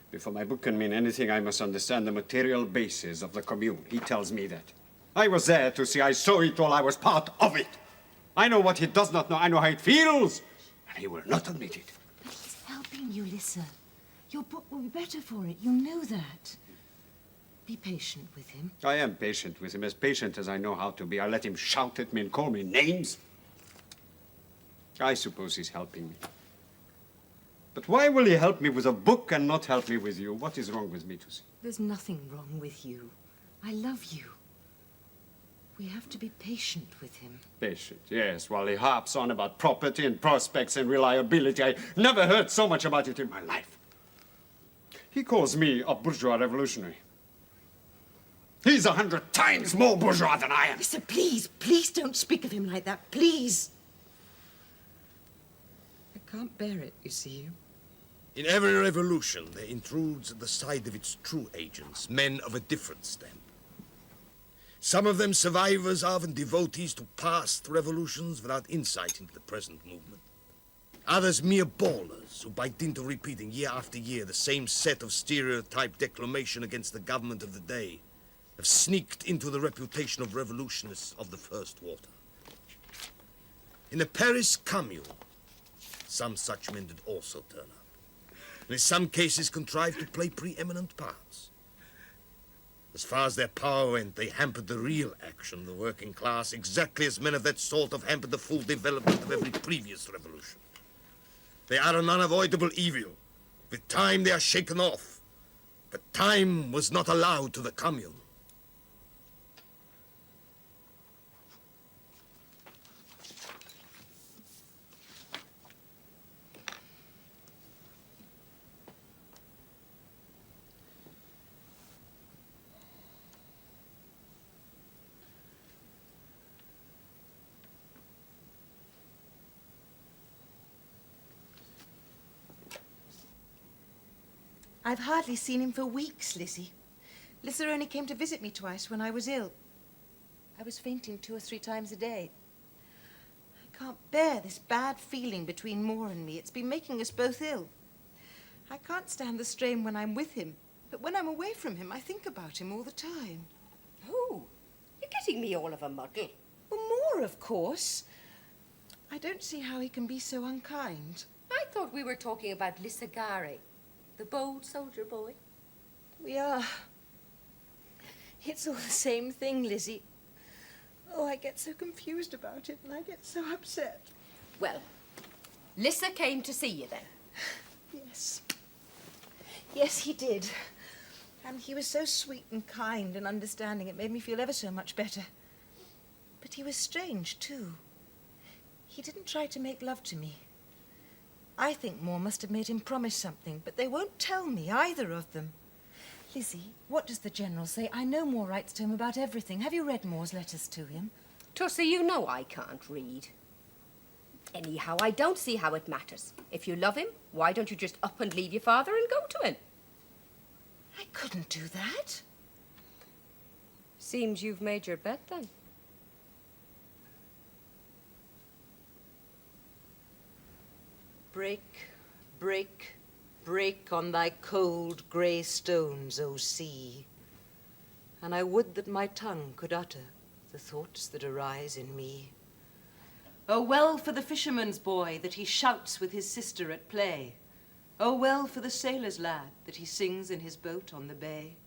M: Before my book can mean anything, I must understand the material basis of the Commune. He tells me that. I was there to see, I saw it all, I was part of it. I know what he does not know, I know how it feels, and he will not admit it.
L: But he's helping you, Lissa. Your book will be better for it, you know that. Be patient with him.
M: I am patient with him, as patient as I know how to be. I let him shout at me and call me names. I suppose he's helping me. But why will he help me with a book and not help me with you? What is wrong with me, Tussy?
L: There's nothing wrong with you. I love you. We have to be patient with him.
M: Patient, yes, while he harps on about property and prospects and reliability. I never heard so much about it in my life. He calls me a bourgeois revolutionary. He's 100 times more bourgeois than I am.
L: Listen, please don't speak of him like that, please. I can't bear it, you see.
E: In every revolution, there intrudes at the side of its true agents men of a different stamp. Some of them survivors, often devotees to past revolutions without insight into the present movement. Others mere ballers who, by dint of repeating year after year the same set of stereotyped declamation against the government of the day, have sneaked into the reputation of revolutionists of the first water. In the Paris Commune, some such men did also turn up, and in some cases contrived to play preeminent parts. As far as their power went, they hampered the real action of the working class, exactly as men of that sort have hampered the full development of every previous revolution. They are an unavoidable evil. With time they are shaken off, but time was not allowed to the Commune.
L: I've hardly seen him for weeks, Lizzie. Lissa only came to visit me twice when I was ill. I was fainting 2 or 3 times a day. I can't bear this bad feeling between Moore and me. It's been making us both ill. I can't stand the strain when I'm with him, but when I'm away from him, I think about him all the time.
I: Who? You're getting me all of a muddle.
L: Well, Moore, of course. I don't see how he can be so unkind.
I: I thought we were talking about Lissagare, the bold soldier boy.
L: We are. It's all the same thing, Lizzie. Oh, I get so confused about it, and I get so upset.
I: Well, Lissa came to see you then?
L: Yes. Yes, he did. And he was so sweet and kind and understanding, it made me feel ever so much better. But he was strange, too. He didn't try to make love to me. I think Moore must have made him promise something, but they won't tell me, either of them. Lizzie, what does the General say? I know Moore writes to him about everything. Have you read Moore's letters to him?
I: Tussy, you know I can't read. Anyhow, I don't see how it matters. If you love him, why don't you just up and leave your father and go to him?
L: I couldn't do that.
I: Seems you've made your bet, then.
L: Break, break, break on thy cold grey stones, O sea. And I would that my tongue could utter the thoughts that arise in me. Oh, well for the fisherman's boy that he shouts with his sister at play. Oh, well for the sailor's lad that he sings in his boat on the bay.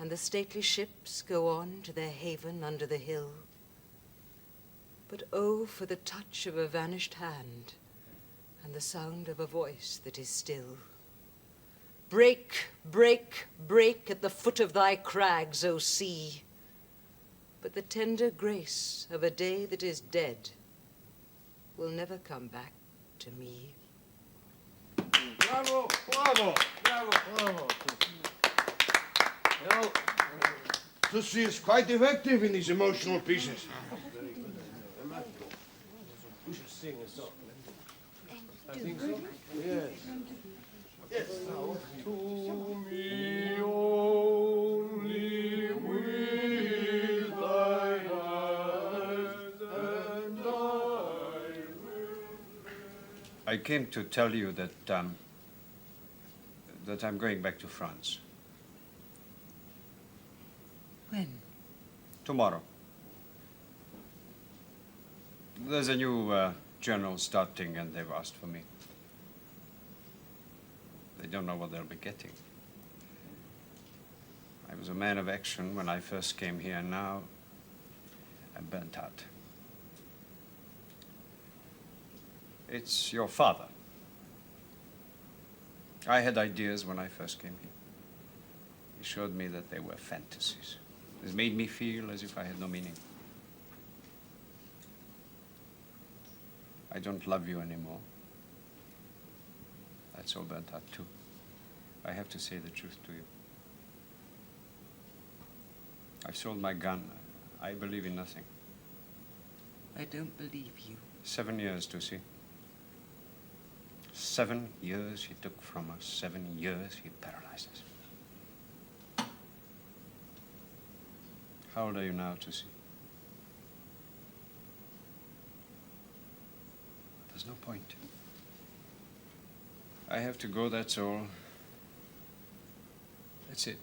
L: And the stately ships go on to their haven under the hill. But oh, for the touch of a vanished hand and the sound of a voice that is still. Break, break, break at the foot of thy crags, O sea. But the tender grace of a day that is dead will never come back to me.
E: Bravo, bravo, bravo, bravo. Well, Tussy is quite effective in these emotional pieces.
J: We should sing a song. I think so. Yes.
E: Yes.
J: To me only with thine eyes, and I will.
M: I came to tell you that that I'm going back to France.
L: When?
M: Tomorrow. There's a new journal starting, and they've asked for me. They don't know what they'll be getting. I was a man of action when I first came here, and now I'm burnt out. It's your father. I had ideas when I first came here. He showed me that they were fantasies. It made me feel as if I had no meaning. I don't love you anymore. That's all burnt out too. I have to say the truth to you. I've sold my gun. I believe in nothing.
L: I don't believe you.
M: 7 years, Tussy. 7 years he took from us. 7 years he paralyzed us. How old are you now, Tussy? There's no point. I have to go, that's all. That's it.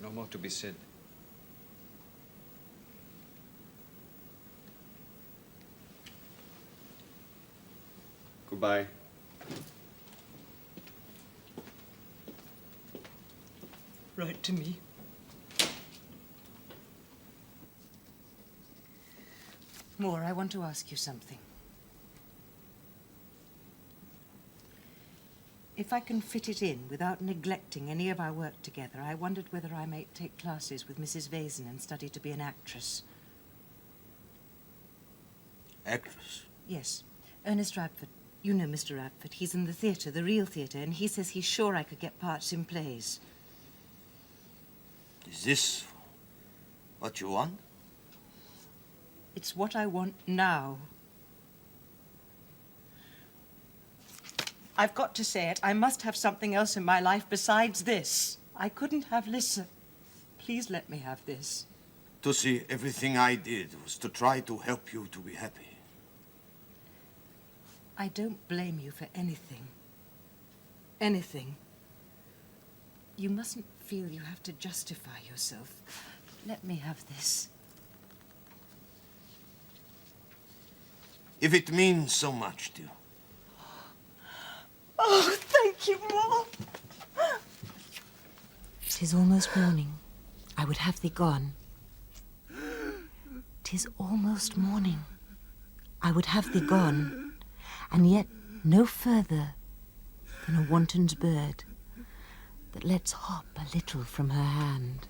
M: No more to be said. Goodbye.
L: Write to me. Moore, I want to ask you something. If I can fit it in without neglecting any of our work together, I wondered whether I might take classes with Mrs. Vazen and study to be an actress.
E: Actress?
L: Yes. Ernest Radford. You know Mr. Radford. He's in the theatre, the real theatre, and he says he's sure I could get parts in plays.
E: Is this what you want?
L: It's what I want now. I've got to say it. I must have something else in my life besides this. I couldn't have Lissa. Please let me have this.
E: Tussy, everything I did was to try to help you to be happy.
L: I don't blame you for anything. Anything. You mustn't feel you have to justify yourself. Let me have this.
E: If it means so much to you.
L: Oh, thank you, Moore. 'Tis almost morning. I would have thee gone. 'Tis almost morning. I would have thee gone, and yet no further than a wanton's bird that lets hop a little from her hand,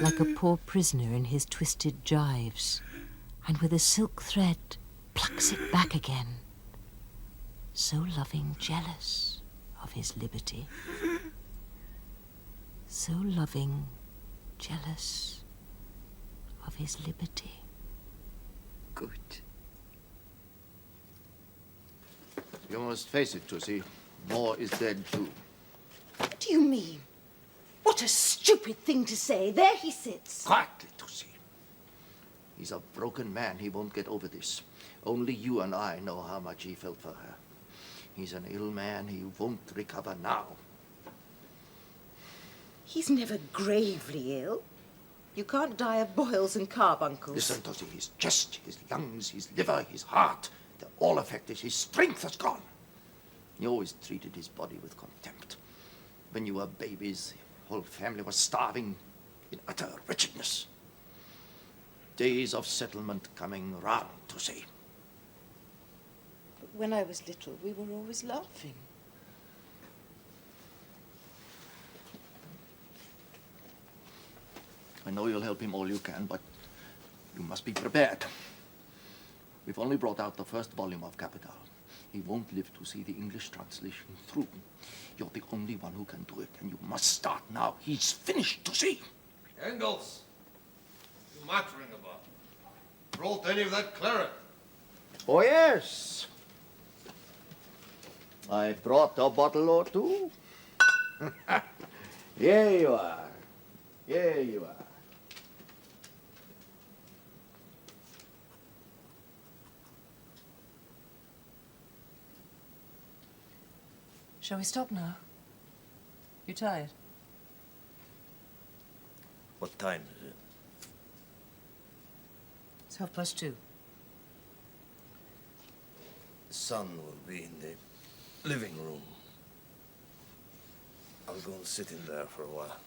L: like a poor prisoner in his twisted gyves, and with a silk thread plucks it back again, so loving jealous of his liberty, so loving jealous of his liberty.
C: Good. You must face it, Tussy. Moore is dead, too.
G: What do you mean? What a stupid thing to say. There he sits.
C: Quietly, Tussy. He's a broken man. He won't get over this. Only you and I know how much he felt for her. He's an ill man. He won't recover now.
G: He's never gravely ill. You can't die of boils and carbuncles.
C: Listen, Tussy, his chest, his lungs, his liver, his heart, they're all affected. His strength has gone. He always treated his body with contempt. When you were babies, the whole family was starving in utter wretchedness. Days of settlement coming round, Tussy.
G: But when I was little, we were always laughing.
C: I know you'll help him all you can, but you must be prepared. We've only brought out the first volume of Capital. He won't live to see the English translation through. You're the only one who can do it, and you must start now. He's finished, Tussy.
E: Engels, you muttering about? Brought any of that claret?
C: Oh, yes. I brought a bottle or two. Here you are. Here you are.
L: Shall we stop now? You tired?
E: What time is it?
L: It's 2:30.
E: The son will be in the living room. I'll go and sit in there for a while.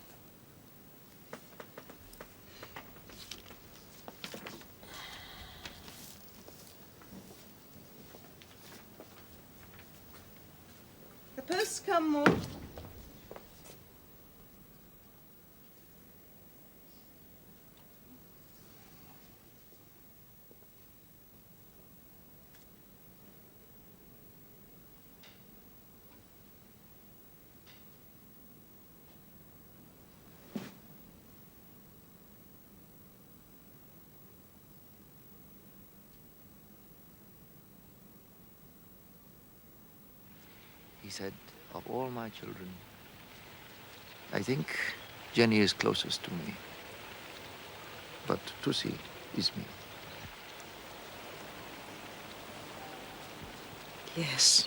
L: The post's come, Maud.
C: He said, of all my children, I think Jenny is closest to me. But Tussy is me.
L: Yes.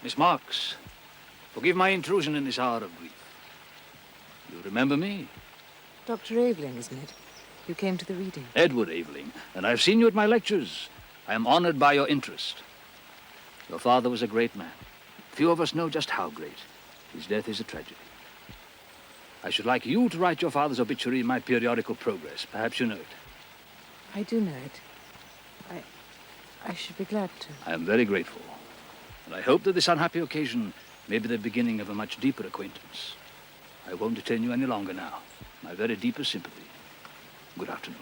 O: Miss Marx, forgive my intrusion in this hour of grief. You remember me?
L: Dr. Aveling, isn't it? You came to the reading.
O: Edward Aveling, and I've seen you at my lectures. I am honored by your interest. Your father was a great man. Few of us know just how great. His death is a tragedy. I should like you to write your father's obituary in my periodical Progress. Perhaps you know it.
L: I do know it. I should be glad to.
O: I am very grateful. And I hope that this unhappy occasion may be the beginning of a much deeper acquaintance. I won't detain you any longer now. My very deepest sympathy. Good afternoon.